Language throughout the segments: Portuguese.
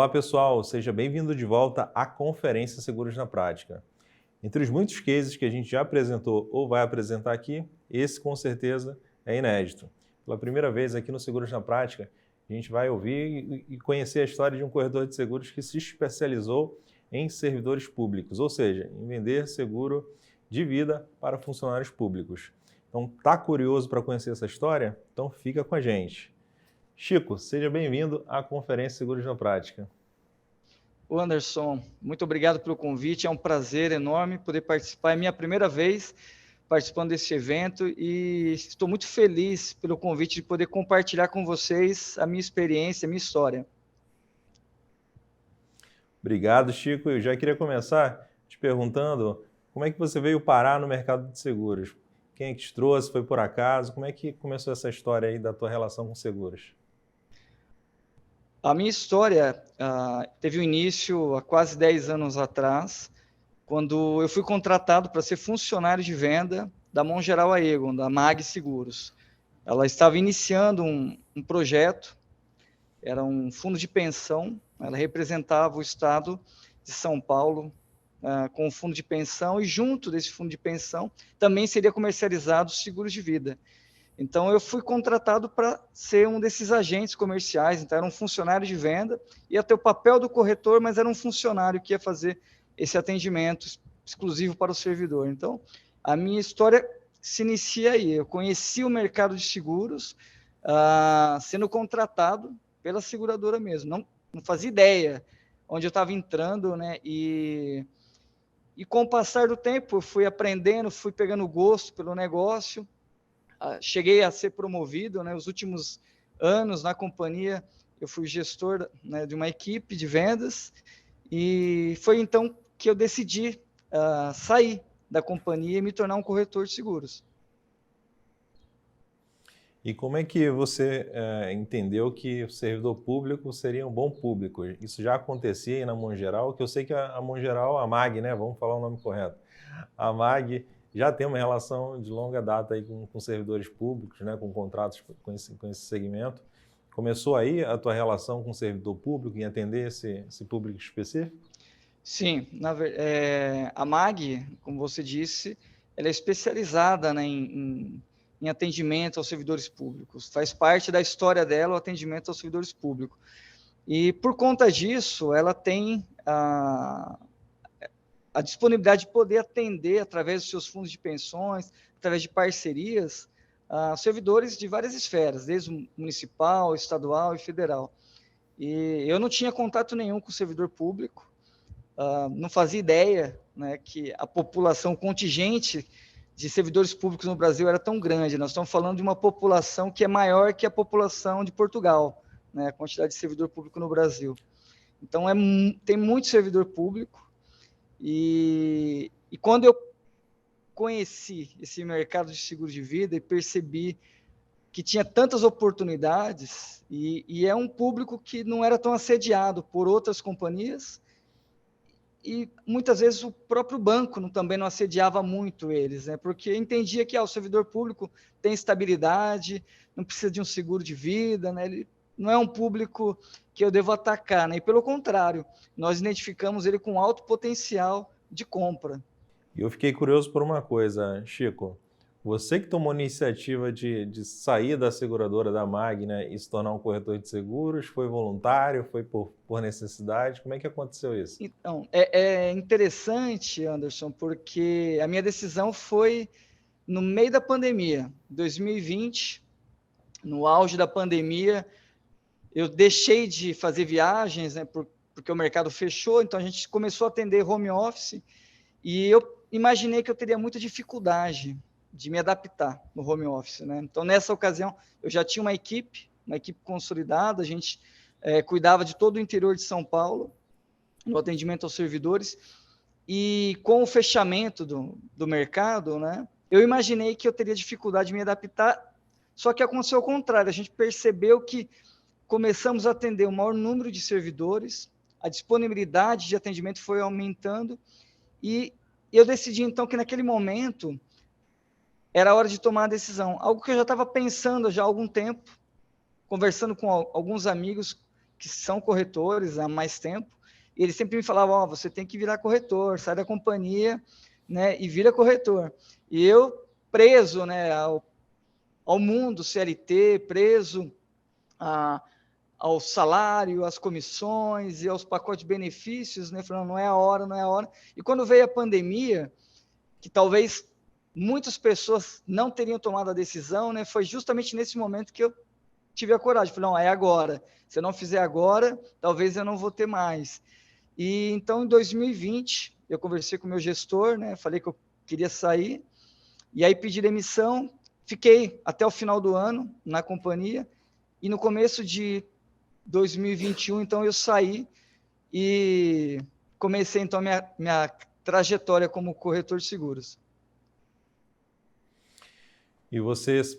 Olá pessoal, seja bem-vindo de volta à Conferência Seguros na Prática. Entre os muitos cases que a gente já apresentou ou vai apresentar aqui, esse com certeza é inédito. Pela primeira vez aqui no Seguros na Prática, a gente vai ouvir e conhecer a história de um corretor de seguros que se especializou em servidores públicos, ou seja, em vender seguro de vida para funcionários públicos. Então, tá curioso para conhecer essa história? Então fica com a gente. Chico, seja bem-vindo à Conferência Seguros na Prática. O Anderson, muito obrigado pelo convite, é um prazer enorme poder participar, é minha primeira vez participando desse evento e estou muito feliz pelo convite de poder compartilhar com vocês a minha experiência, a minha história. Obrigado, Chico. Eu já queria começar te perguntando como é que você veio parar no mercado de seguros? Quem é que te trouxe? Foi por acaso? Como é que começou essa história aí da tua relação com seguros? A minha história teve um início há quase 10 anos atrás, quando eu fui contratado para ser funcionário de venda da Mongeral Aegon, da MAG Seguros. Ela estava iniciando um projeto, era um fundo de pensão, ela representava o estado de São Paulo com o fundo de pensão, e junto desse fundo de pensão também seria comercializado os seguros de vida. Então, eu fui contratado para ser um desses agentes comerciais, então era um funcionário de venda, ia ter o papel do corretor, mas era um funcionário que ia fazer esse atendimento exclusivo para o servidor. Então, a minha história se inicia aí. Eu conheci o mercado de seguros sendo contratado pela seguradora mesmo, não fazia ideia onde eu estava entrando, né? E com o passar do tempo, eu fui aprendendo, fui pegando gosto pelo negócio, cheguei a ser promovido, né? Os últimos anos na companhia, eu fui gestor, né, de uma equipe de vendas, e foi então que eu decidi sair da companhia e me tornar um corretor de seguros. E como é que você entendeu que o servidor público seria um bom público? Isso já acontecia aí na Mongeral, que eu sei que a Mongeral, a MAG, né? Vamos falar o nome correto. A MAG já tem uma relação de longa data aí com servidores públicos, né? Com contratos com esse segmento. Começou aí a tua relação com o servidor público, em atender esse público específico? Sim, a MAG, como você disse, ela é especializada, né, em atendimento aos servidores públicos. Faz parte da história dela o atendimento aos servidores públicos. E, por conta disso, ela tem a disponibilidade de poder atender, através dos seus fundos de pensões, através de parcerias, servidores de várias esferas, desde municipal, estadual e federal. E eu não tinha contato nenhum com o servidor público, não fazia ideia, né, que a população contingente de servidores públicos no Brasil era tão grande. Nós estamos falando de uma população que é maior que a população de Portugal, né, a quantidade de servidor público no Brasil. Então, tem muito servidor público, e quando eu conheci esse mercado de seguro de vida e percebi que tinha tantas oportunidades, e é um público que não era tão assediado por outras companhias, e muitas vezes o próprio banco também não assediava muito eles, né? Porque entendia que o servidor público tem estabilidade, não precisa de um seguro de vida, né? Ele não é um público que eu devo atacar, né? E pelo contrário, nós identificamos ele com alto potencial de compra. E eu fiquei curioso por uma coisa, Chico. Você que tomou a iniciativa de sair da seguradora da MAG, né, e se tornar um corretor de seguros, foi voluntário, foi por necessidade? Como é que aconteceu isso? Então, é interessante, Anderson, porque a minha decisão foi no meio da pandemia, 2020, no auge da pandemia. Eu deixei de fazer viagens, né, porque o mercado fechou, então a gente começou a atender home office, e eu imaginei que eu teria muita dificuldade de me adaptar no home office, né? Então, nessa ocasião, eu já tinha uma equipe consolidada, a gente cuidava de todo o interior de São Paulo, no atendimento aos servidores, e com o fechamento do mercado, né, eu imaginei que eu teria dificuldade de me adaptar, só que aconteceu o contrário. A gente percebeu que começamos a atender o maior número de servidores, a disponibilidade de atendimento foi aumentando, e eu decidi então que naquele momento era a hora de tomar a decisão, algo que eu já estava pensando já há algum tempo, conversando com alguns amigos que são corretores há mais tempo, e eles sempre me falavam, ó, você tem que virar corretor, sai da companhia, né, e vira corretor. E eu, preso, né, ao mundo CLT, preso ao salário, às comissões e aos pacotes de benefícios, né, falando, não é a hora, não é a hora. E quando veio a pandemia, que talvez muitas pessoas não teriam tomado a decisão, né, foi justamente nesse momento que eu tive a coragem. Falei, não, é agora. Se eu não fizer agora, talvez eu não vou ter mais. E então, em 2020, eu conversei com o meu gestor, né, falei que eu queria sair, e aí pedi demissão, fiquei até o final do ano na companhia, e no começo de 2021, então, eu saí e comecei, então, minha trajetória como corretor de seguros. E vocês,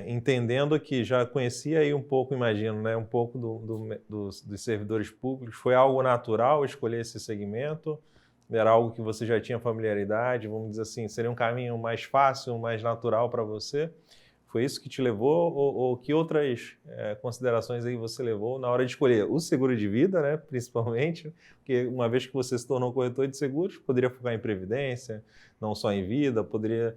entendendo que já conhecia aí um pouco, imagino, né, um pouco dos servidores públicos, foi algo natural escolher esse segmento? Era algo que você já tinha familiaridade, vamos dizer assim, seria um caminho mais fácil, mais natural para você? Foi isso que te levou ou que outras considerações aí você levou na hora de escolher o seguro de vida, né, principalmente, porque uma vez que você se tornou corretor de seguros, poderia focar em previdência, não só em vida, poderia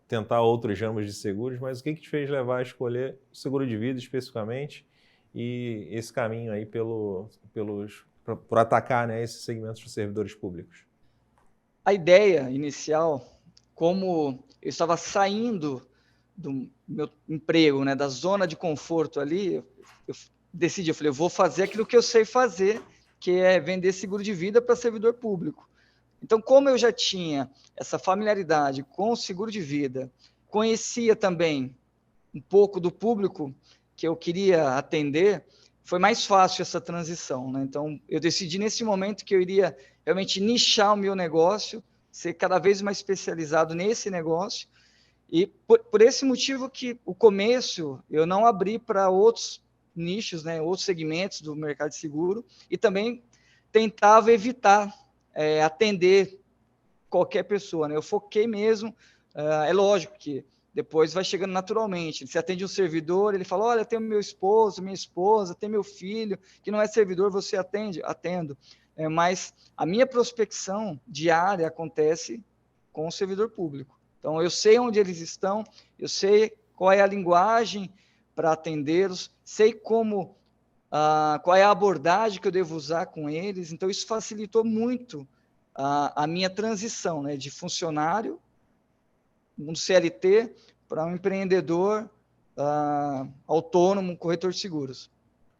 tentar outros ramos de seguros, mas o que te fez levar a escolher o seguro de vida especificamente e esse caminho aí por atacar, né, esses segmentos dos servidores públicos? A ideia inicial, como eu estava saindo do meu emprego, né, da zona de conforto ali, eu decidi, eu falei, eu vou fazer aquilo que eu sei fazer, que é vender seguro de vida para servidor público. Então, como eu já tinha essa familiaridade com o seguro de vida, conhecia também um pouco do público que eu queria atender, foi mais fácil essa transição, né? Então, eu decidi nesse momento que eu iria realmente nichar o meu negócio, ser cada vez mais especializado nesse negócio, e por esse motivo que o começo eu não abri para outros nichos, né, outros segmentos do mercado de seguro, e também tentava evitar atender qualquer pessoa, né? Eu foquei mesmo, é lógico que depois vai chegando naturalmente. Você atende um servidor, ele fala, olha, tem meu esposo, minha esposa, tem meu filho, que não é servidor, você atende? Atendo. Mas a minha prospecção diária acontece com o servidor público. Então, eu sei onde eles estão, eu sei qual é a linguagem para atendê-los, sei como, qual é a abordagem que eu devo usar com eles. Então, isso facilitou muito a minha transição, né, de funcionário, um CLT, para um empreendedor autônomo, corretor de seguros.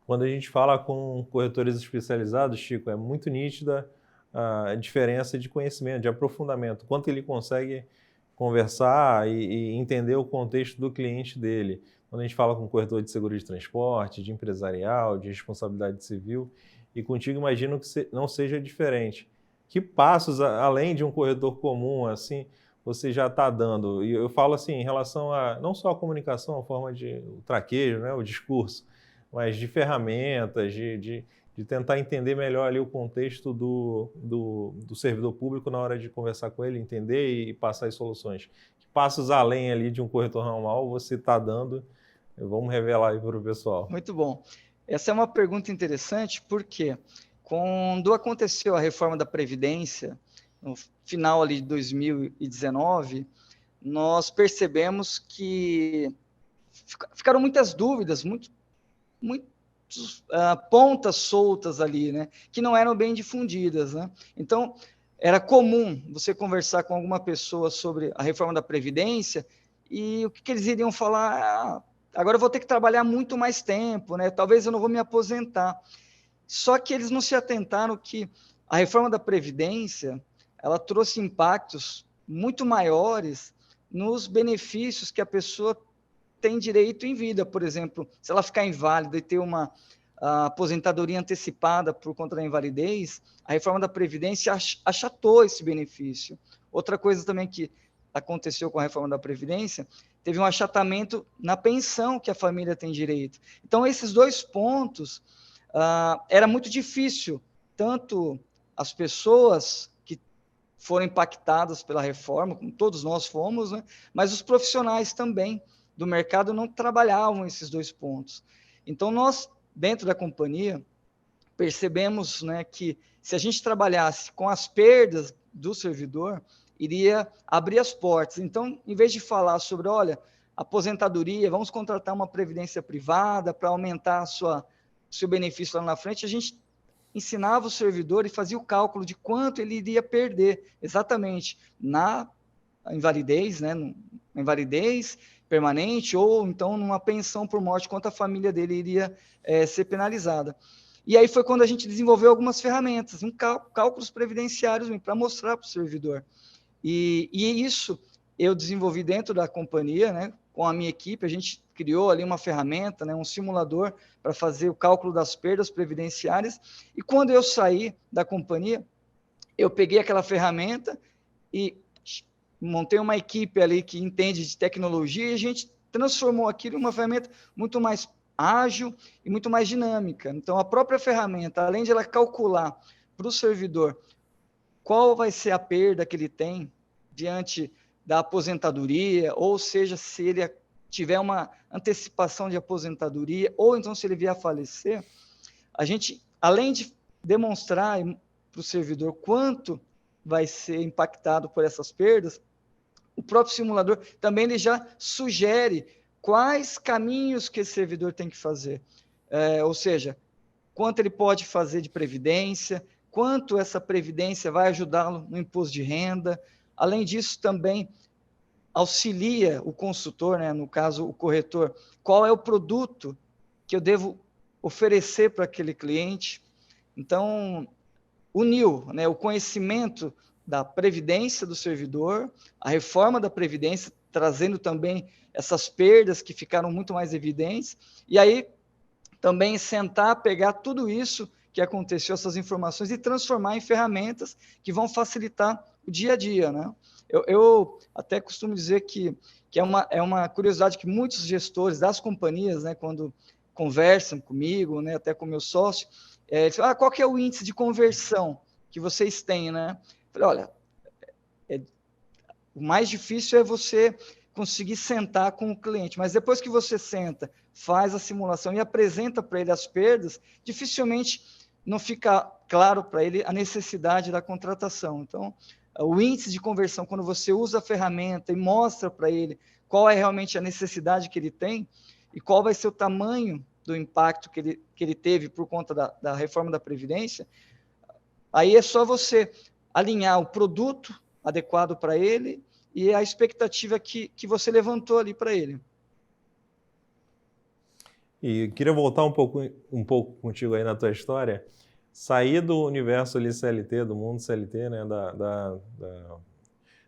Quando a gente fala com corretores especializados, Chico, é muito nítida a diferença de conhecimento, de aprofundamento, quanto ele consegue conversar e entender o contexto do cliente dele. Quando a gente fala com corretor de seguro de transporte, de empresarial, de responsabilidade civil, e contigo imagino que não seja diferente. Que passos, além de um corretor comum, assim, você já está dando? E eu falo assim, em relação a não só a comunicação, a forma de o traquejo, né, o discurso, mas de ferramentas, de tentar entender melhor ali o contexto do servidor público na hora de conversar com ele, entender e passar as soluções. Que passos além ali de um corretor normal você está dando? Vamos revelar aí para o pessoal. Muito bom. Essa é uma pergunta interessante, porque quando aconteceu a reforma da Previdência, no final ali de 2019, nós percebemos que ficaram muitas dúvidas, muitas pontas soltas ali, né, que não eram bem difundidas, né? Então, era comum você conversar com alguma pessoa sobre a reforma da Previdência e o que eles iriam falar? Agora eu vou ter que trabalhar muito mais tempo, né? Talvez eu não vou me aposentar. Só que eles não se atentaram que a reforma da Previdência, ela trouxe impactos muito maiores nos benefícios que a pessoa tem direito em vida. Por exemplo, se ela ficar inválida e ter uma aposentadoria antecipada por conta da invalidez, a reforma da Previdência achatou esse benefício. Outra coisa também que aconteceu com a reforma da Previdência, teve um achatamento na pensão que a família tem direito. Então, esses dois pontos, era muito difícil, tanto as pessoas que foram impactadas pela reforma, como todos nós fomos, né, mas os profissionais também do mercado não trabalhavam esses dois pontos. Então, nós dentro da companhia, percebemos, né, que se a gente trabalhasse com as perdas do servidor, iria abrir as portas. Então, em vez de falar sobre, olha, aposentadoria, vamos contratar uma previdência privada para aumentar o seu benefício lá na frente, a gente ensinava o servidor e fazia o cálculo de quanto ele iria perder, exatamente, na invalidez, né, na invalidez permanente, ou então numa pensão por morte, quanto a família dele iria ser penalizada. E aí foi quando a gente desenvolveu algumas ferramentas, cálculos previdenciários para mostrar para o servidor. E isso eu desenvolvi dentro da companhia, né, com a minha equipe, a gente criou ali uma ferramenta, né, um simulador para fazer o cálculo das perdas previdenciárias, e quando eu saí da companhia, eu peguei aquela ferramenta e montei uma equipe ali que entende de tecnologia, e a gente transformou aquilo em uma ferramenta muito mais ágil e muito mais dinâmica. Então, a própria ferramenta, além de ela calcular para o servidor qual vai ser a perda que ele tem diante da aposentadoria, ou seja, se ele tiver uma antecipação de aposentadoria, ou então se ele vier a falecer, a gente, além de demonstrar para o servidor quanto vai ser impactado por essas perdas, o próprio simulador também ele já sugere quais caminhos que esse servidor tem que fazer. Ou seja, quanto ele pode fazer de previdência, quanto essa previdência vai ajudá-lo no imposto de renda. Além disso, também auxilia o consultor, né, no caso o corretor, qual é o produto que eu devo oferecer para aquele cliente. Então, uniu, né, o conhecimento da previdência do servidor, a reforma da previdência, trazendo também essas perdas que ficaram muito mais evidentes, e aí também sentar, pegar tudo isso que aconteceu, essas informações, e transformar em ferramentas que vão facilitar o dia a dia, né? Eu até costumo dizer que é uma curiosidade que muitos gestores das companhias, né, quando conversam comigo, né, até com meu sócio, eles falam, qual que é o índice de conversão que vocês têm, né? Eu falei, olha, o mais difícil é você conseguir sentar com o cliente, mas depois que você senta, faz a simulação e apresenta para ele as perdas, dificilmente não fica claro para ele a necessidade da contratação. Então, o índice de conversão, quando você usa a ferramenta e mostra para ele qual é realmente a necessidade que ele tem e qual vai ser o tamanho do impacto que ele teve por conta da reforma da Previdência, aí é só você alinhar o produto adequado para ele e a expectativa que você levantou ali para ele. E queria voltar um pouco contigo aí na tua história, sair do universo ali CLT, do mundo CLT, né,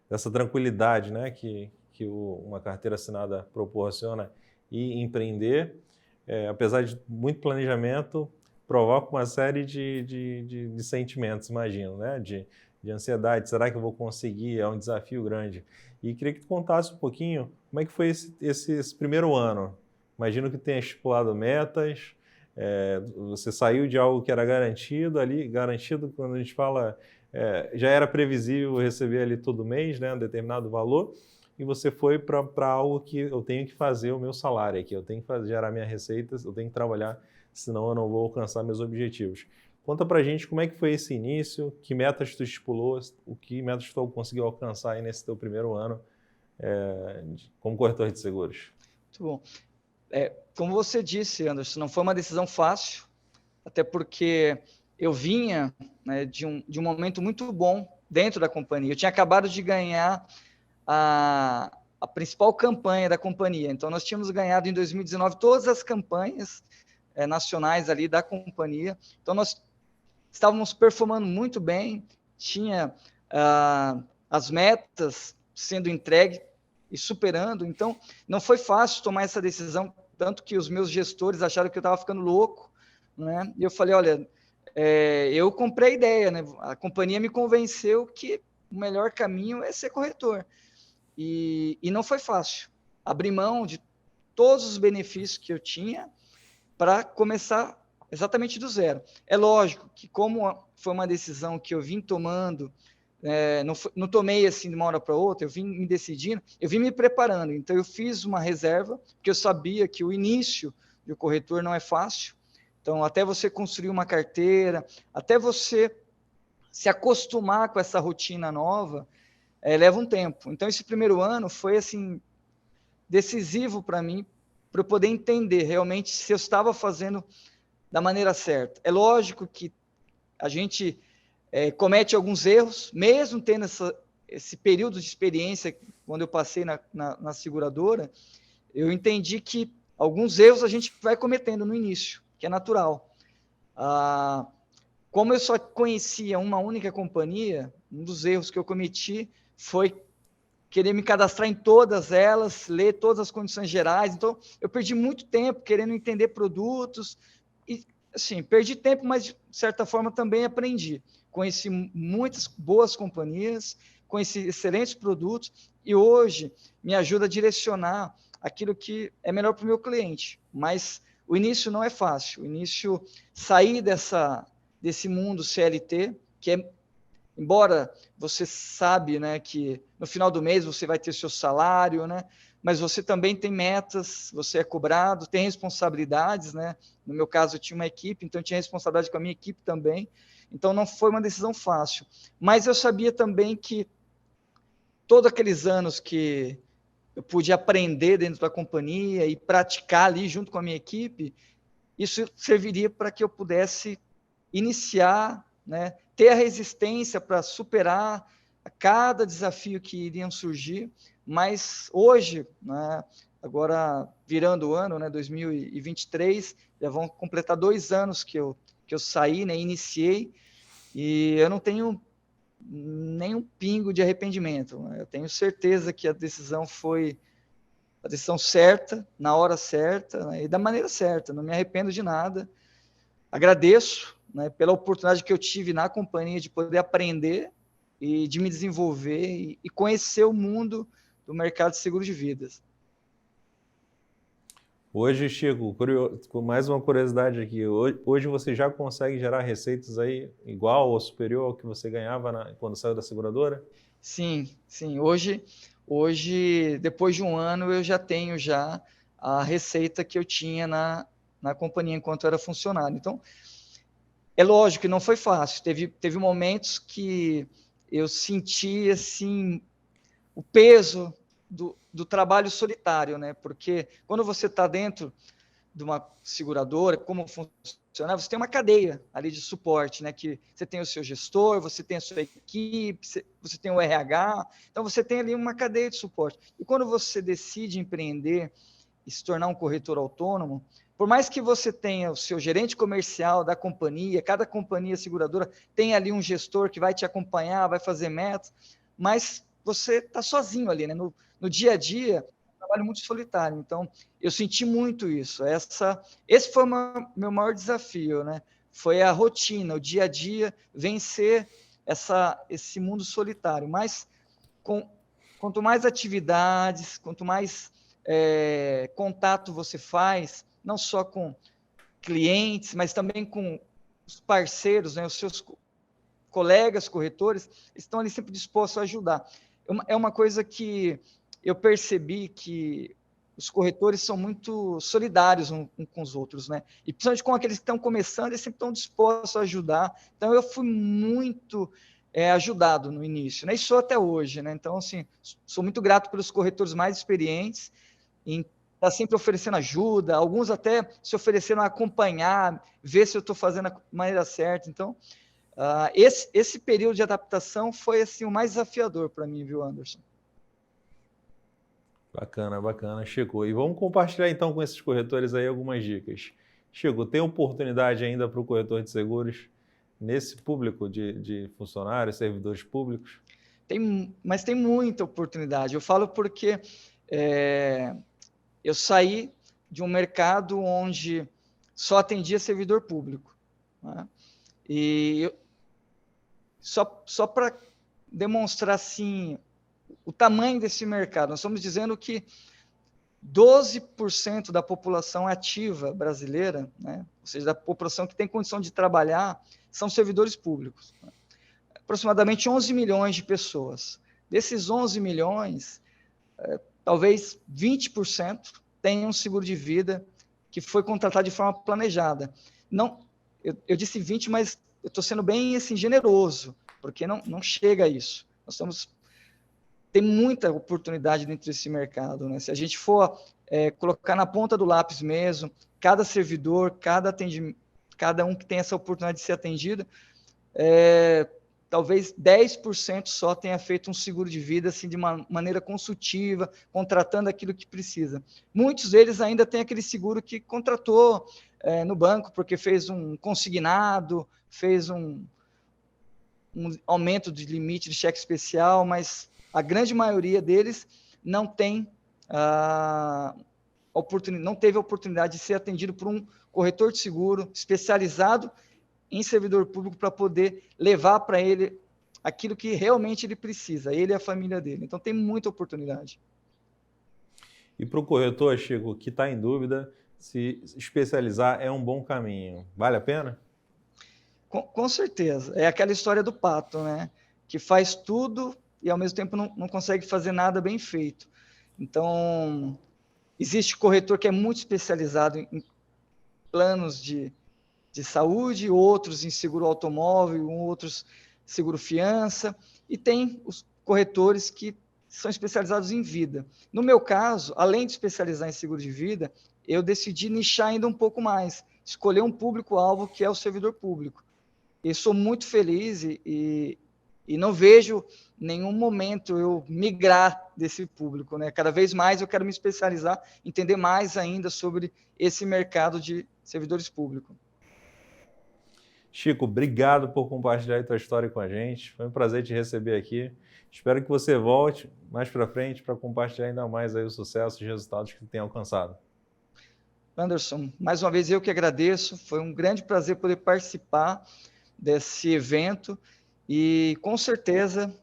dessa tranquilidade, né, que uma carteira assinada proporciona, e empreender, apesar de muito planejamento, provoca uma série de sentimentos, imagino, né, de ansiedade, será que eu vou conseguir? É um desafio grande. E queria que tu contasse um pouquinho como é que foi esse primeiro ano. Imagino que tenha estipulado metas, você saiu de algo que era garantido ali, garantido quando a gente fala, já era previsível receber ali todo mês, né, um determinado valor, e você foi para algo que eu tenho que fazer o meu salário aqui, eu tenho que gerar minha receita, eu tenho que trabalhar, senão eu não vou alcançar meus objetivos. Conta pra gente como é que foi esse início, que metas tu estipulou, que metas tu conseguiu alcançar aí nesse teu primeiro ano como corretor de seguros. Muito bom. Como você disse, Anderson, não foi uma decisão fácil, até porque eu vinha, né, de um momento muito bom dentro da companhia. Eu tinha acabado de ganhar a principal campanha da companhia. Então, nós tínhamos ganhado em 2019 todas as campanhas nacionais ali da companhia. Então, nós estávamos performando muito bem, tinha as metas sendo entregues e superando. Então, não foi fácil tomar essa decisão, tanto que os meus gestores acharam que eu estava ficando louco, né? E eu falei, olha, eu comprei a ideia, né? A companhia me convenceu que o melhor caminho é ser corretor. E não foi fácil. Abrir mão de todos os benefícios que eu tinha para começar exatamente do zero. É lógico que, como foi uma decisão que eu vim tomando, não tomei assim de uma hora para outra, eu vim me decidindo, eu vim me preparando. Então, eu fiz uma reserva, porque eu sabia que o início do corretor não é fácil. Então, até você construir uma carteira, até você se acostumar com essa rotina nova, leva um tempo. Então, esse primeiro ano foi, assim, decisivo para mim, para eu poder entender realmente se eu estava fazendo da maneira certa. É lógico que a gente comete alguns erros, mesmo tendo esse período de experiência, quando eu passei na seguradora, eu entendi que alguns erros a gente vai cometendo no início, que é natural. Como eu só conhecia uma única companhia, um dos erros que eu cometi foi querer me cadastrar em todas elas, ler todas as condições gerais. Então, eu perdi muito tempo querendo entender produtos e, assim, perdi tempo, mas de certa forma também aprendi. Conheci muitas boas companhias, conheci excelentes produtos e hoje me ajuda a direcionar aquilo que é melhor para o meu cliente. Mas o início não é fácil. O início, sair desse mundo CLT, que é, embora você sabe, né, que no final do mês você vai ter seu salário, né, mas você também tem metas, você é cobrado, tem responsabilidades, né? No meu caso, eu tinha uma equipe, então eu tinha responsabilidade com a minha equipe também. Então não foi uma decisão fácil. Mas eu sabia também que todos aqueles anos que eu pude aprender dentro da companhia e praticar ali junto com a minha equipe, isso serviria para que eu pudesse iniciar, né, ter a resistência para superar a cada desafio que iriam surgir. Mas hoje, né, agora virando o ano, né, 2023, já vão completar 2 anos que eu saí, né, iniciei, e eu não tenho nenhum pingo de arrependimento. Eu tenho certeza que a decisão foi a decisão certa, na hora certa, né, e da maneira certa. Não me arrependo de nada. Agradeço, né, pela oportunidade que eu tive na companhia de poder aprender e de me desenvolver e conhecer o mundo do mercado de seguro de vidas. Hoje, Chico, com mais uma curiosidade aqui, hoje você já consegue gerar receitas aí igual ou superior ao que você ganhava quando saiu da seguradora? Sim, sim. Hoje, depois de um ano, eu já tenho já a receita que eu tinha na companhia enquanto eu era funcionário. Então, é lógico que não foi fácil. Teve momentos que eu senti, assim, o peso do trabalho solitário, né? Porque quando você está dentro de uma seguradora, como funciona, você tem uma cadeia ali de suporte, né? Que você tem o seu gestor, você tem a sua equipe, você tem o RH, então você tem ali uma cadeia de suporte. E quando você decide empreender e se tornar um corretor autônomo, por mais que você tenha o seu gerente comercial da companhia, cada companhia seguradora tem ali um gestor que vai te acompanhar, vai fazer metas, mas você está sozinho ali, né? No dia a dia, é um trabalho muito solitário. Então, eu senti muito isso. Esse foi o meu maior desafio, né? Foi a rotina, o dia a dia, vencer esse mundo solitário. Mas quanto mais atividades, quanto mais contato você faz, não só com clientes, mas também com os parceiros, né, os seus colegas corretores, estão ali sempre dispostos a ajudar. É uma coisa que eu percebi que os corretores são muito solidários uns com os outros, né? E principalmente com aqueles que estão começando, eles sempre estão dispostos a ajudar. Então, eu fui muito ajudado no início, né? E sou até hoje, né? Então, assim, sou muito grato pelos corretores mais experientes em estar sempre oferecendo ajuda, alguns até se ofereceram a acompanhar, ver se eu estou fazendo a maneira certa. Então, esse período de adaptação foi assim o mais desafiador para mim, viu, Anderson? Bacana, bacana, Chico. E vamos compartilhar então com esses corretores aí algumas dicas. Chico, tem oportunidade ainda para o corretor de seguros nesse público de funcionários, servidores públicos? Mas tem muita oportunidade. Eu falo porque eu saí de um mercado onde só atendia servidor público, né? E só para demonstrar assim o tamanho desse mercado, nós estamos dizendo que 12% da população ativa brasileira, né, ou seja, da população que tem condição de trabalhar, são servidores públicos. Né? Aproximadamente 11 milhões de pessoas. Desses 11 milhões, talvez 20% tenham um seguro de vida que foi contratado de forma planejada. não, eu disse 20, mas eu estou sendo bem assim, generoso, porque não chega a isso. Tem muita oportunidade dentro desse mercado, né? Se a gente for colocar na ponta do lápis mesmo, cada servidor, cada um que tem essa oportunidade de ser atendido, talvez 10% só tenha feito um seguro de vida assim, de uma maneira consultiva, contratando aquilo que precisa. Muitos deles ainda têm aquele seguro que contratou no banco, porque fez um consignado, fez um aumento de limite de cheque especial, mas a grande maioria deles não tem não teve a oportunidade de ser atendido por um corretor de seguro especializado em servidor público para poder levar para ele aquilo que realmente ele precisa, ele e a família dele. Então tem muita oportunidade. E para o corretor, Chico, que está em dúvida se especializar é um bom caminho, vale a pena? Com certeza. É aquela história do pato, né? Que faz tudo e ao mesmo tempo não consegue fazer nada bem feito. Então, existe corretor que é muito especializado em planos de saúde, outros em seguro automóvel, outros seguro fiança, e tem os corretores que são especializados em vida. No meu caso, além de especializar em seguro de vida, eu decidi nichar ainda um pouco mais, escolher um público-alvo que é o servidor público. E sou muito feliz e não vejo nenhum momento eu migrar desse público, né? Cada vez mais eu quero me especializar, entender mais ainda sobre esse mercado de servidores públicos. Chico, obrigado por compartilhar a tua história com a gente. Foi um prazer te receber aqui. Espero que você volte mais para frente para compartilhar ainda mais aí o sucesso e os resultados que tem alcançado. Anderson, mais uma vez eu que agradeço. Foi um grande prazer poder participar desse evento e com certeza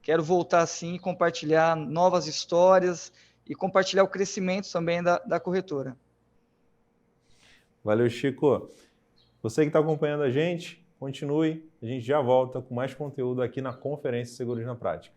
quero voltar sim e compartilhar novas histórias e compartilhar o crescimento também da corretora. Valeu, Chico. Você que está acompanhando a gente, continue. A gente já volta com mais conteúdo aqui na Conferência Seguros na Prática.